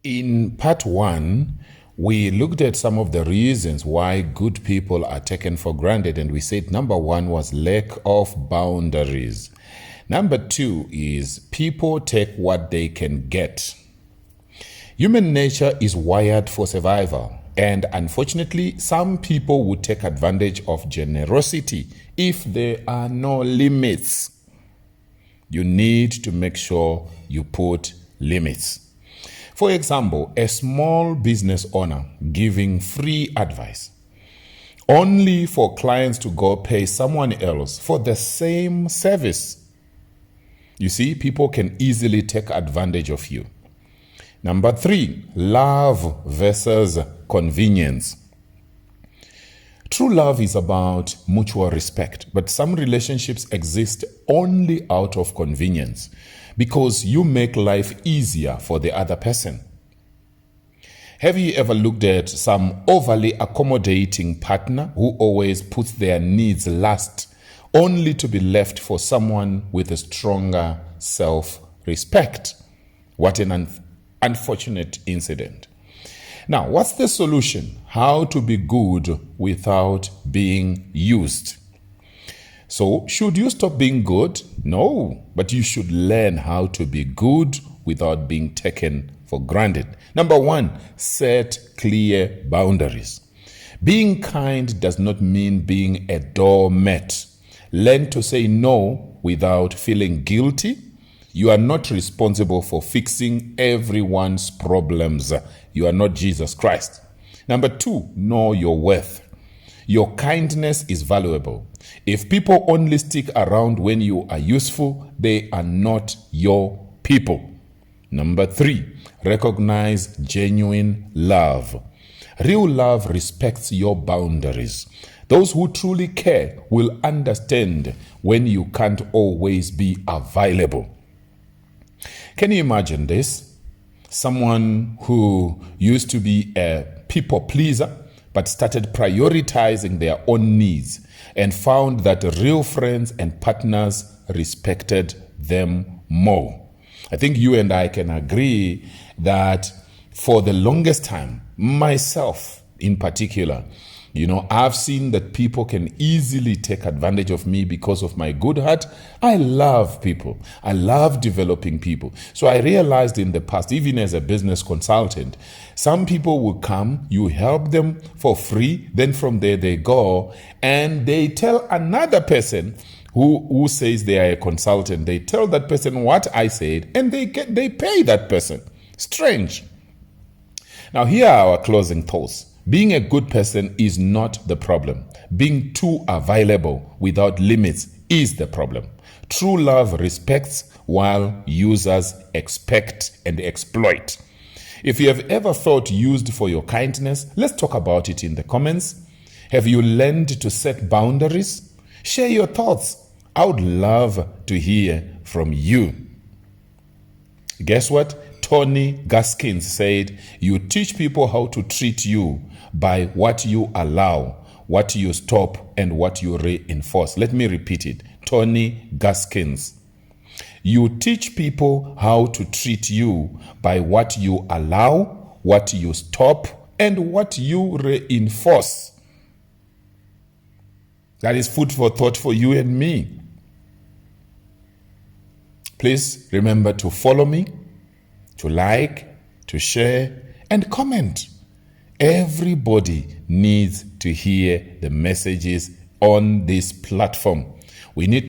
In part one, we looked at some of the reasons why good people are taken for granted, and we said number one was lack of boundaries. Number two is people take what they can get. Human nature is wired for survival, and unfortunately, some people would take advantage of generosity if there are no limits. You need to make sure you put limits. For example, a small business owner giving free advice only for clients to go pay someone else for the same service. You see, people can easily take advantage of you. Number three, love versus convenience. True love is about mutual respect, but some relationships exist only out of convenience because you make life easier for the other person. Have you ever looked at some overly accommodating partner who always puts their needs last, only to be left for someone with a stronger self-respect? What an unfortunate incident. Now, what's the solution? How to be good without being used? So, should you stop being good? No, but you should learn how to be good without being taken for granted. Number one, set clear boundaries. Being kind does not mean being a doormat. Learn to say no without feeling guilty. You are not responsible for fixing everyone's problems. You are not Jesus Christ. Number two, know your worth. Your kindness is valuable. If people only stick around when you are useful, they are not your people. Number three, recognize genuine love. Real love respects your boundaries. Those who truly care will understand when you can't always be available. Can you imagine this? Someone who used to be a people pleaser but started prioritizing their own needs and found that real friends and partners respected them more. I think you and I can agree that for the longest time, myself in particular, I've seen that people can easily take advantage of me because of my good heart. I love people. I love developing people. So I realized in the past, even as a business consultant, some people will come, you help them for free, then from there they go, and they tell another person who says they are a consultant, they tell that person what I said, and they pay that person. Strange. Now here are our closing thoughts. Being a good person is not the problem. Being too available without limits is the problem. True love respects while users expect and exploit. If you have ever felt used for your kindness, let's talk about it in the comments. Have you learned to set boundaries? Share your thoughts. I would love to hear from you. Guess what? Tony Gaskins said, you teach people how to treat you by what you allow, what you stop, and what you reinforce. Let me repeat it. Tony Gaskins. You teach people how to treat you by what you allow, what you stop, and what you reinforce. That is food for thought for you and me. Please remember to follow me, to like, to share, and comment. Everybody needs to hear the messages on this platform. We need